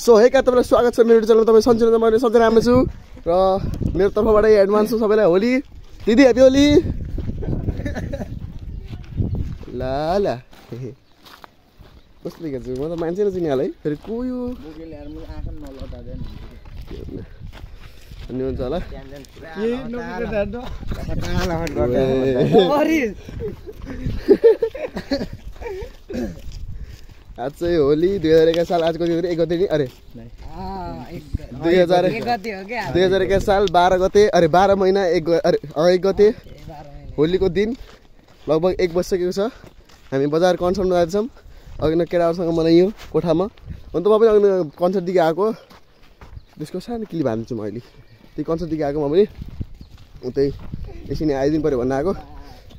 so हे का तपाईलाई स्वागत छ मेरो च्यानलमा तपाई सन्चै म सधैँ राम्रो छु र मेरो तर्फबाट एडभान्स छ सबैलाई होली दिदी ह्यापी होली ला ला कस्तो देखेछु म त मान्छे नचिने हाल है फेरि को यो बोकेले यार म आँखा नलटादैन अनि हुन्छ होला के नोकेको दाडो कताला गर्दा अरे आज चाहिँ होली 2021 साल आजको दिन 1 गते नि अरे 2021 साल 12 गते अरे 12 महिना 1 गते होलीको दिन लगभग 1 बजिसकेको छ हामी बजार कन्सर्टमा जाँदैछौँ अघि न केटाहरूसँग मनाइयो कोठामा अनि तपाईँ पनि अघि कन्सर्टदेखि आएको त्यसको सानो क्लिप हान्छु म अहिले त्यही कन्सर्टदेखि आएको म पनि उतै एकछिन आइदिनु पऱ्यो भन्न आएको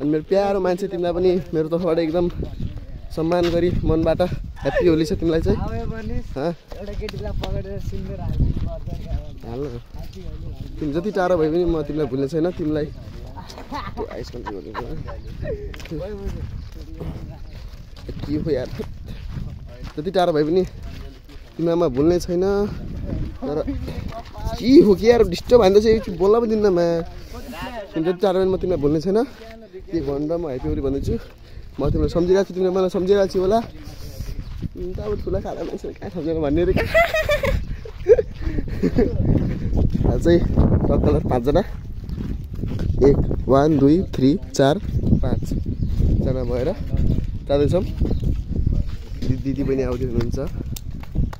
अनि मेरो प्यारो मान्छे तिमीलाई पनि मेरो तर्फबाट एकदम सम्मान गरी मनबाट ह्याप्पी होली छ तिमीलाई चाहिँ तिमी जति टाढो भए पनि म तिमीलाई भुल्ने छैन तिमीलाई के हो यार जति टाढो भए पनि तिमीलाई म भुल्ने छैन तर के हो कि यार डिस्टर्ब हान्दैछ बोल्न पनि दिन्न म तिमी जति टाढो भने म तिमीलाई भुल्ने छैन के भनेर म ह्याप्पी होली भन्दैछु म तिमीलाई सम्झिरहेको छु तिमीले मलाई सम्झिरहेको छु होला अब ठुला खाना मान्छे कहाँ सम्झेर भन्ने रे चाहिँ टक्कलर 5 जना 1 2 3 4 5 जना भएर जाँदैछौँ दिदी पनि आउँदै हुनुहुन्छ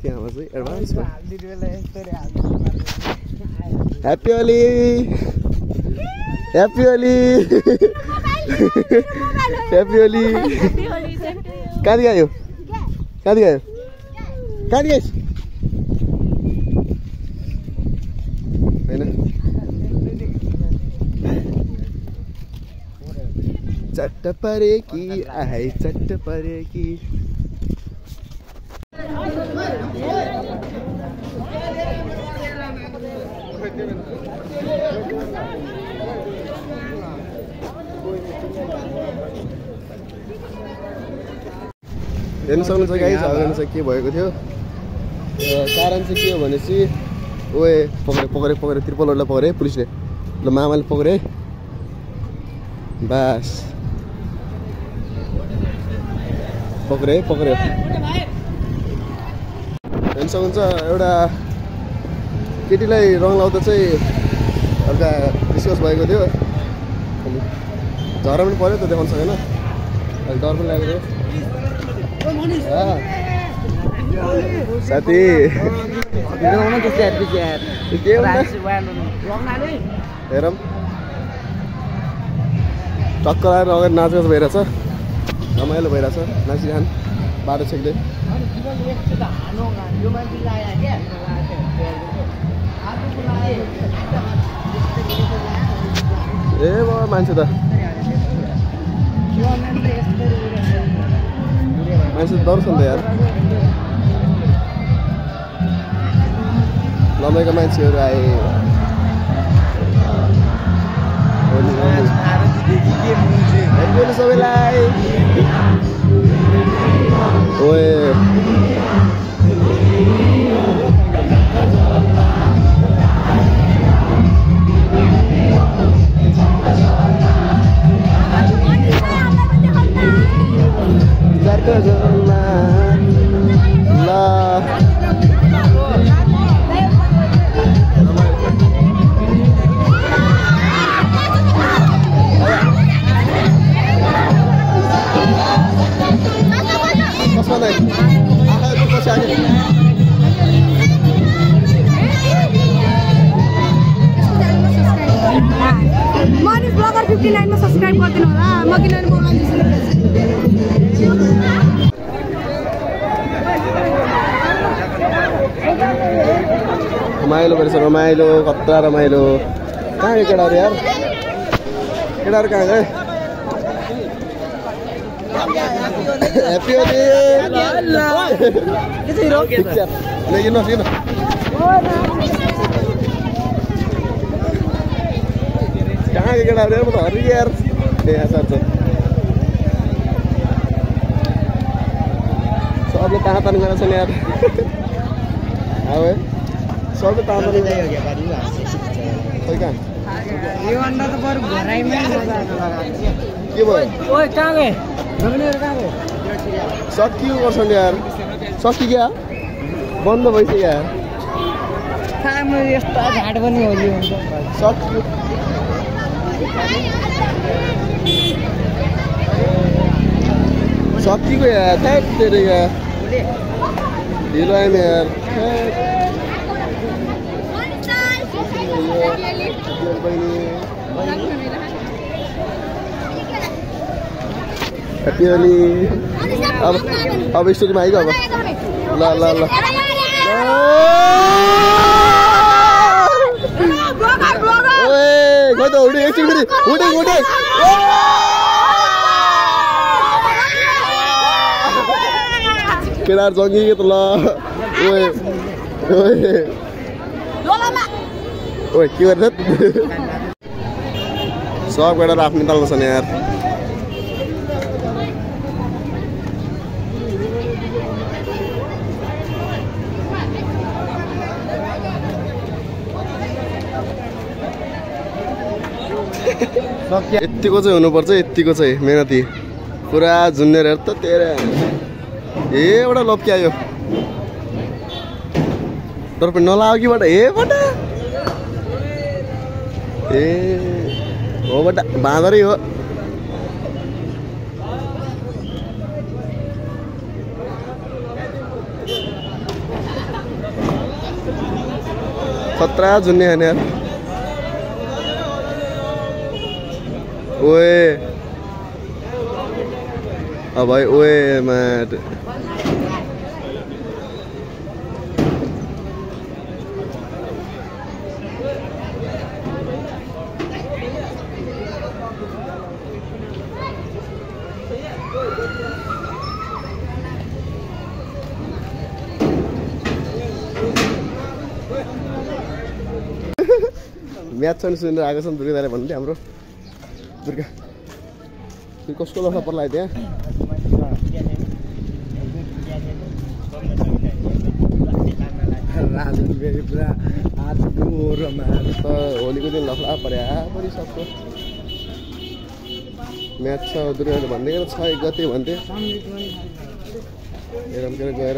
त्यहाँमा चाहिँ एडभान्समा happy Holi happy Holi happy Holi कहाँ गयो कहाँ गयो कहाँ गइस हैन चट्ट परे कि आइ चट्ट परे कि हेर्नु सक्नुहुन्छ गाइस अगाडि चाहिँ के भएको थियो कारण चाहिँ के हो भनेपछि ओए पक्रे त्रिपलहरूलाई पक्रे पुलिसले ल मामाले पक्रे बास पक्रे हेर्नु सक्नुहुन्छ एउटा केटीलाई रङ लाउँदा चाहिँ हल्का डिस्कस भएको थियो झरा पनि पऱ्यो त देखाउन सकेन अहिले डर पनि लागेको थियो साथी हेरौँ टक्कर आएर अगाडि नाचगाच भइरहेछ रमाइलो भइरहेछ नाचिरहन बाटो छेक्दै ए भयो मान्छे त मान्छे डर छ नि त यार लम्बाइका मान्छेहरू आए सबैलाई ओए मनिस ब्लगर 59 मा सब्स्क्राइब गर्दिनु होला म किनभने रमाइलो गरेछ रमाइलो कत्रा रमाइलो कहाँ गयो केटाहरू यार केटाहरू कहाँ गए ह्याप्पी होली कहाँ गयो केटाहरू यार म त हरि यार यहाँ साँच्च सबले कहाँ तान गएको छन् यार आऊ है सबै तामा सधैँ हो क्या पारि खै कहाँ यो अन्डा त बरु घराइमै के भयो ओए कहाँ गए रमणीहरु कहाँ गए सकियो गर्छन् यार सकि क्या बन्द भइसक्यो यार काम यस्तो घाट पनि होली हुन्छ सकियो सकिएको यार थ्याट तेरे यार ढिलो आयो नि यार कतिवली अब स्टोरीमा आइगयो अब ल ल ल ओए खै त उठे एकछिन फेरि उठे केटाहरू जङ्गियो त ल ओए ओए ओए के गर्छ सब केटाहरू आफ्नो तालमा छन् यार यतिको चाहिँ हुनुपर्छ यतिको चाहिँ मेहनती पुरा जुनियरहरू त तेरो ए एउटा लप्की आयो तर पनि नलाग्यो कि बटा ए बटा ए हो बटा बाँदरै हो खतरा जुनियर यार ओए अब भाई ओए मैट म्याच पनि सुनेर आएको छ नि दुर्गा दाले भन्दै हाम्रो दुर्गा कसको लफा पर्ला त्यहाँ होलीको दिन लफा पर्या परि सबको म्याच छ दुर्गाले भन्दै 6 गते भन्थे हेरमतिर गएर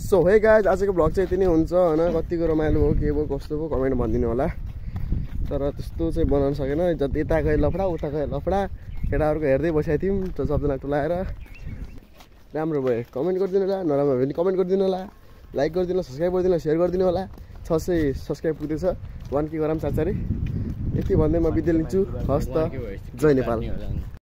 सो हे गाइज आजको भ्लग चाहिँ यति नै हुन्छ हैन कतिको रमाइलो हो के भयो कस्तो भयो कमेन्ट भनिदिनु होला तर त्यस्तो चाहिँ बनाउन सकेन जति यता गए लफडा उता गए लफडा केटाहरूको हेर्दै बसेको थियौँ त सबजना टुलाएर राम्रो भयो कमेन्ट गरिदिनु होला नराम्रो भयो भने कमेन्ट गरिदिनु होला लाइक गरिदिनु होला सब्सक्राइब गरिदिनु होला सेयर गरिदिनु होला 600 सब्सक्राइब पुग्दैछ 1K गराम चाचारी यति भन्दै म बिदा लिन्छु हस् त जय नेपाल